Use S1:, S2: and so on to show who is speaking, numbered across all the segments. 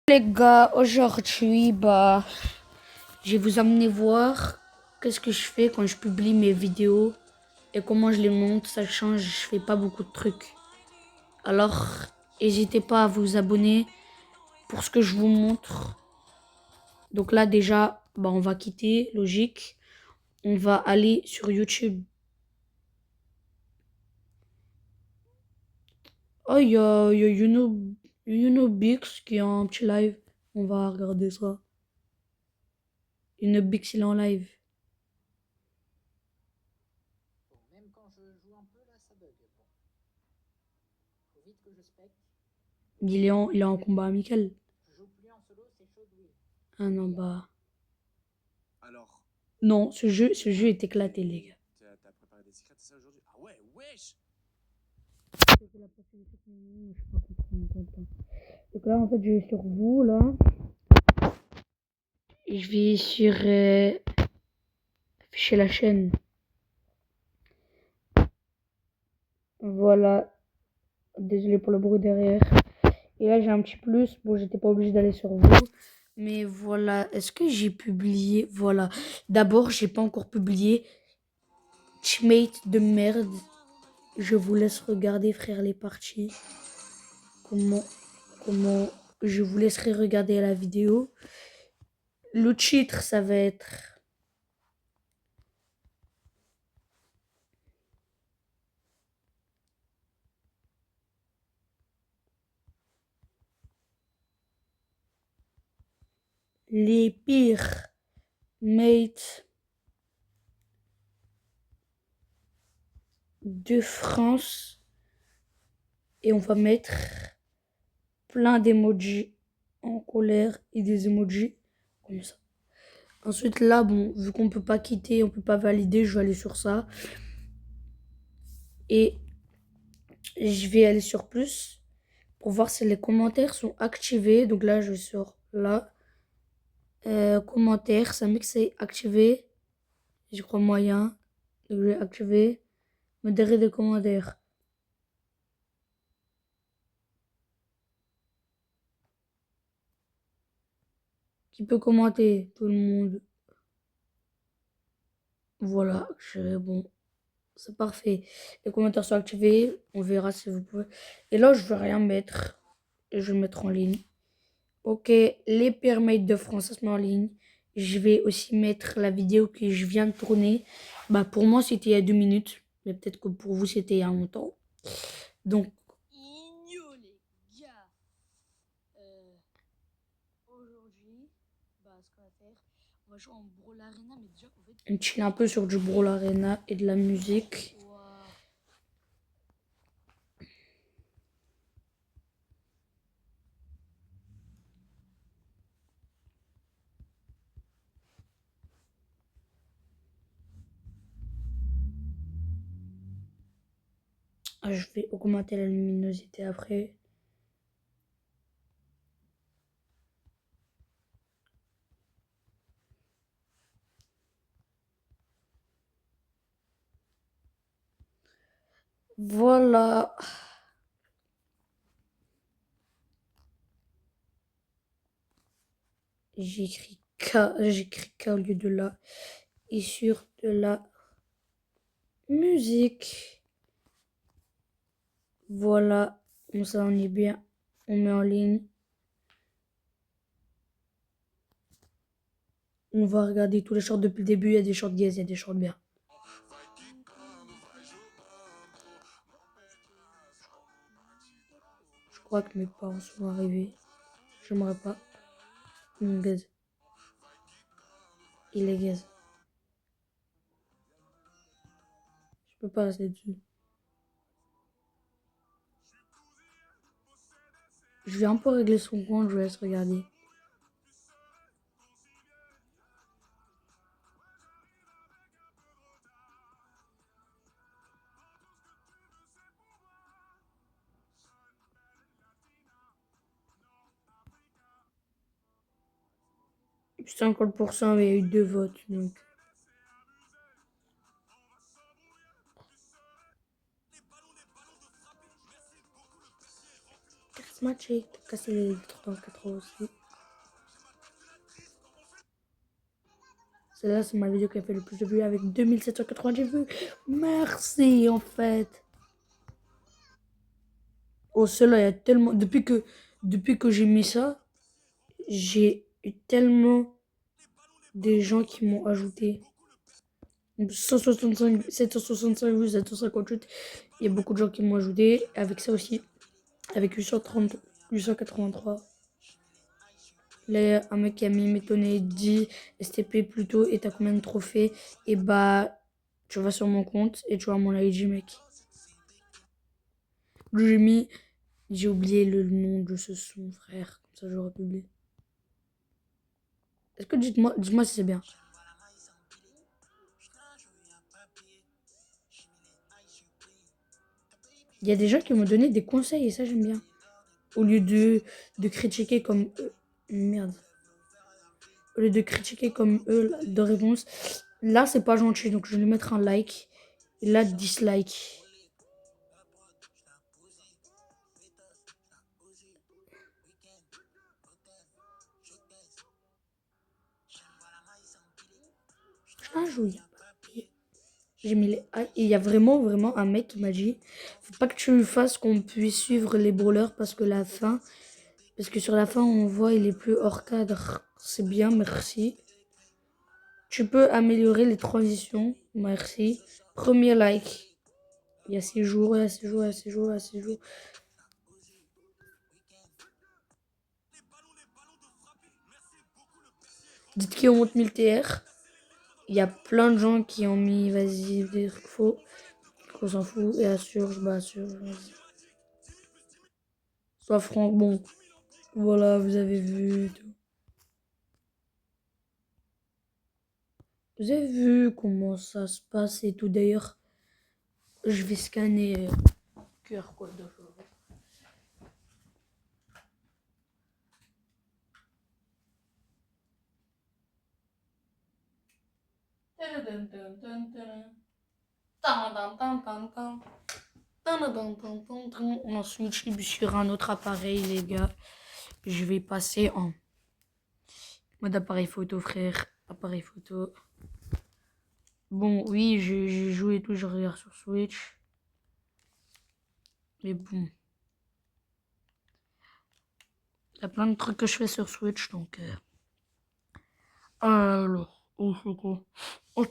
S1: Les gars, aujourd'hui, je vais vous amener voir qu'est-ce que je fais quand je publie mes vidéos et comment je les monte. Ça change, je fais pas beaucoup de trucs. Alors, n'hésitez pas à vous abonner pour ce que je vous montre. Donc là, déjà, on va quitter, logique. On va aller sur YouTube. Oh, il y a Bix qui est en petit live. On va regarder ça. Bix, il est en live.
S2: Même quand je joue un peu, là, ça bug. Bon. Faut vite que je spec.
S1: Il est en combat amical.
S2: Je joue plus en solo, c'est chaud de lui.
S1: Ah non,
S3: Alors,
S1: Non, ce jeu est éclaté, les gars.
S3: t'as préparé des secrets, c'est ça aujourd'hui? Ah ouais, wesh!
S1: Donc là, en fait, je vais sur vous, là. Et je vais sur afficher la chaîne. Voilà. Désolé pour le bruit derrière. Et là, j'ai un petit plus. Bon, j'étais pas obligé d'aller sur vous. Mais voilà. Est-ce que j'ai publié? Voilà. D'abord, j'ai pas encore publié. Teammate de merde. Je vous laisse regarder, frère, les parties. Comment je vous laisserai regarder la vidéo. Le titre, ça va être les pires mates de France. Et on va mettre plein d'emojis en colère et des emojis comme ça. Ensuite, là, vu qu'on peut pas quitter, on peut pas valider, je vais aller sur ça. Et je vais aller sur plus pour voir si les commentaires sont activés. Donc là, je sors là. Commentaires, ça met que c'est activé. Je crois moyen. Donc je vais activer. Modérer des commentaires. Qui peut commenter? Tout le monde. Voilà, bon, c'est parfait. Les commentaires sont activés. On verra si vous pouvez. Et là, je vais rien mettre. Et je vais mettre en ligne. Ok, les permates de France, ça se met en ligne. Je vais aussi mettre la vidéo que je viens de tourner. Pour moi, c'était il y a 2 minutes. Mais peut-être que pour vous, c'était il y a longtemps. Donc,
S2: Igno, les gars. Aujourd'hui, ce qu'on va faire, on va jouer en Brawl Arena, mais déjà, en fait.
S1: on chill un peu sur du Brawl Arena et de la musique.
S2: Ouah.
S1: Je vais augmenter la luminosité après. Voilà. J'écris K au lieu de la. Et sur de la musique. Voilà. Comme ça, on est bien. On met en ligne. On va regarder tous les shorts depuis le début. Il y a des shorts gays, il y a des shorts bien. Je crois que mes parents sont arrivés. J'aimerais pas. Gaze. Il est gaze. Je peux pas rester dessus. Je vais un peu régler son compte, je vous laisse regarder. C'est 50%, mais il y a eu 2 votes. Donc. Smatché, t'as cassé les lettres dans le 4 aussi. Celle-là, c'est ma vidéo qui a fait le plus de vues avec 2790 vues. Merci, en fait. Oh, celle-là, il y a tellement... Depuis que j'ai mis ça, j'ai eu tellement de gens qui m'ont ajouté. 165, 765 vues, 758. Il y a beaucoup de gens qui m'ont ajouté. Avec ça aussi, avec 830, 883. Là, y a un mec qui a mis m'étonner, dit STP plutôt, et t'as combien de trophées? Et bah, tu vas sur mon compte et tu vois mon IG, mec. J'ai oublié le nom de ce son, frère. Comme ça, j'aurais publié. Est-ce que dites-moi si c'est bien. Il y a des gens qui m'ont donné des conseils et ça, j'aime bien. Au lieu de critiquer comme eux. Merde. Au lieu de critiquer comme eux de réponse. Là, c'est pas gentil, donc je vais lui mettre un like. Et là, dislike. Ah, joué. J'ai mis les... Ah, et il y a vraiment un mec qui m'a dit faut pas que tu fasses qu'on puisse suivre les brawlers parce que la fin. Parce que sur la fin, on voit il est plus hors cadre. C'est bien, merci. Tu peux améliorer les transitions. Merci. Premier like. Il y a 6 jours, il y a 6 jours, il y a 6 jours, il y a 6 jours. Dites qu'on monte 1000 TR. Il y a plein de gens qui ont mis, vas-y, des trucs faux. On s'en fout. Et assure, je m'assure. Sois franc, bon. Voilà, vous avez vu. Vous avez vu comment ça se passe et tout. D'ailleurs, je vais scanner QR code. Ensuite, je suis sur un autre appareil, les gars. Je vais passer en mode appareil photo, frère. Appareil photo. Bon, oui, j'ai joué tout, je regarde sur Switch. Mais bon. Il y a plein de trucs que je fais sur Switch, donc... Alors, oh, c'est quoi? Oh,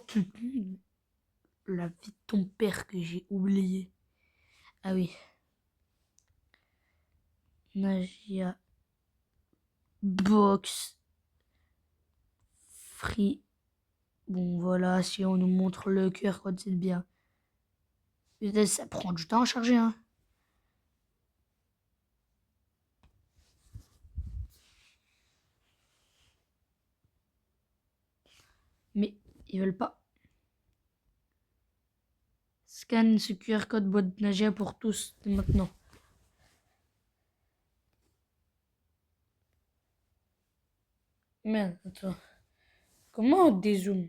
S1: la vie de ton père que j'ai oublié. Ah oui. Nagia. Box. Free. Bon, voilà, si on nous montre le QR code, c'est bien. Putain, ça prend du temps à charger, hein. Mais ils veulent pas. Scanne ce QR code boîte Nagia pour tous maintenant. Merde, attends. Comment on dézoome?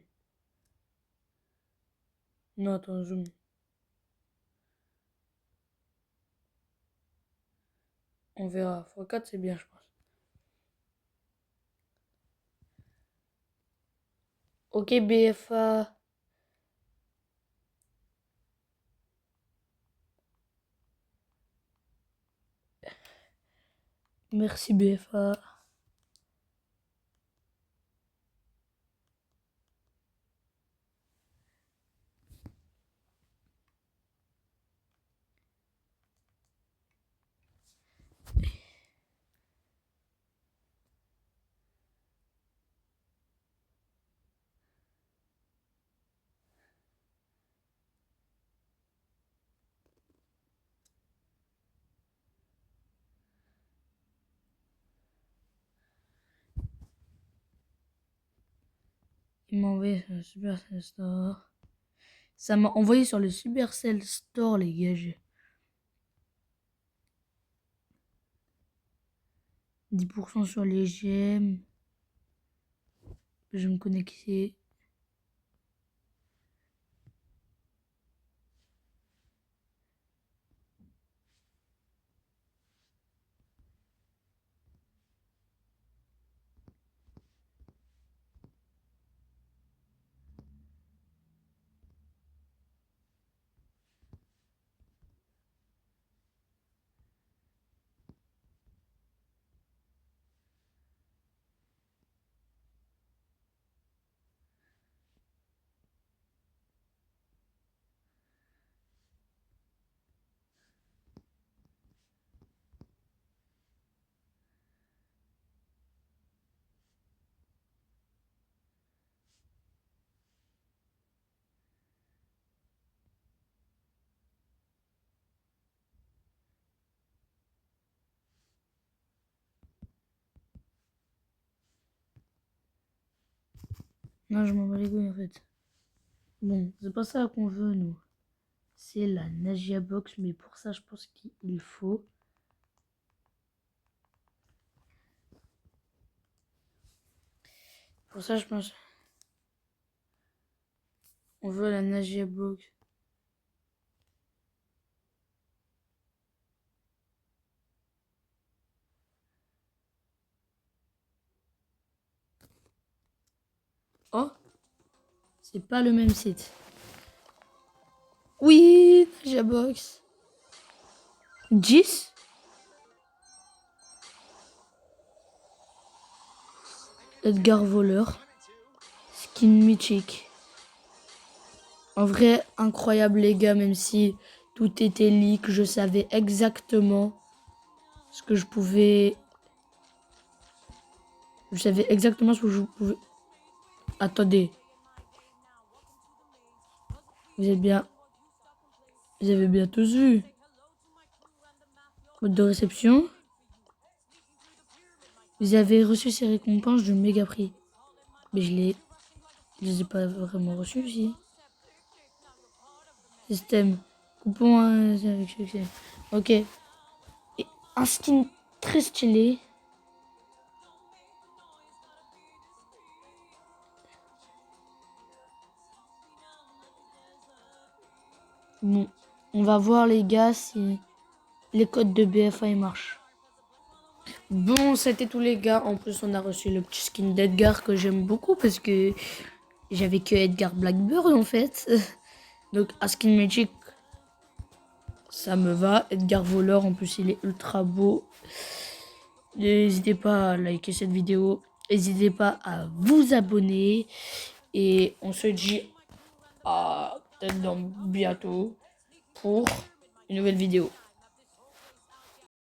S1: Non, attends, zoom. On verra. x4, c'est bien, je pense. Ok, BFA. Merci, BFA. Il m'a envoyé sur le Supercell Store. Ça m'a envoyé sur le Supercell Store, les gars. 10% sur les gemmes. Je vais me connecter. Non, je m'en bats les couilles en fait. Bon, c'est pas ça qu'on veut, nous. C'est la Nagia Box, mais pour ça, je pense qu'il faut. Pour ça, je pense. On veut la Nagia Box. Oh, c'est pas le même site. Oui, Nagia Box. 10. Edgar Voleur. Skin Mythique. En vrai, incroyable les gars, même si tout était leak, je savais exactement ce que je pouvais... Je savais exactement ce que je pouvais... Attendez. Vous êtes bien... Vous avez bien tous vu. Code de réception. Vous avez reçu ces récompenses de méga prix. Mais je les ai pas vraiment reçus ici. Système. Coupon avec succès. Ok. Et un skin très stylé. Bon. On va voir les gars si les codes de BFA marchent. Bon, c'était tout les gars. En plus, on a reçu le petit skin d'Edgar que j'aime beaucoup parce que j'avais que Edgar Blackbird en fait. Donc, à Skin Magic, ça me va. Edgar Voleur, en plus, il est ultra beau. N'hésitez pas à liker cette vidéo. N'hésitez pas à vous abonner. Et on se dit à peut-être dans bientôt pour une nouvelle vidéo.